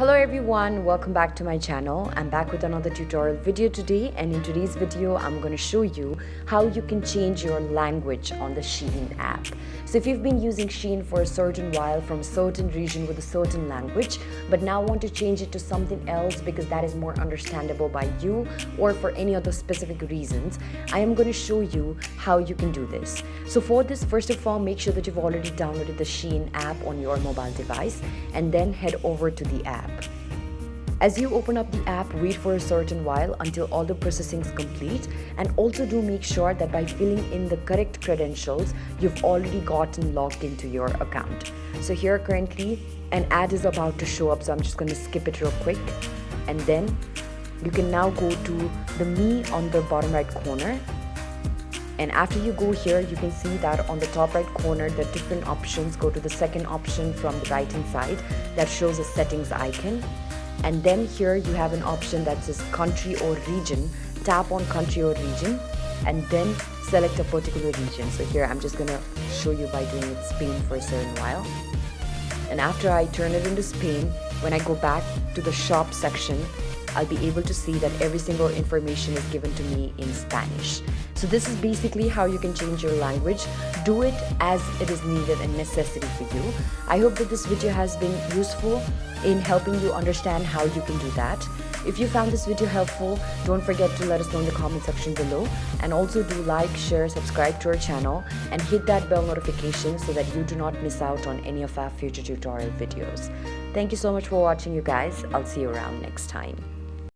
Hello everyone, welcome back to my channel. I'm back with another tutorial video today, and in today's video I'm going to show you how you can change your language on the Shein app. So if you've been using Shein for a certain while from a certain region with a certain language but now want to change it to something else because that is more understandable by you or for any other specific reasons, I am going to show you how you can do this. So for this, first of all, make sure that you've already downloaded the Shein app on your mobile device and then head over to the app. As you open up the app, wait for a certain while until all the processing is complete, and also do make sure that by filling in the correct credentials, you've already gotten logged into your account. So here currently an ad is about to show up, so I'm just going to skip it real quick, and then you can now go to the me on the bottom right corner. And after you go here, you can see that on the top right corner, the different options. Go to the second option from the right hand side that shows a settings icon. And then here you have an option that says country or region. Tap on country or region and then select a particular region. So here I'm just gonna show you by doing it Spain for a certain while. And after I turn it into Spain, when I go back to the shop section, I'll be able to see that every single information is given to me in Spanish. So this is basically how you can change your language. Do it as it is needed and necessary for you. I hope that this video has been useful in helping you understand how you can do that. If you found this video helpful, don't forget to let us know in the comment section below, and also do like, share, subscribe to our channel and hit that bell notification so that you do not miss out on any of our future tutorial videos. Thank you so much for watching, you guys. I'll see you around next time.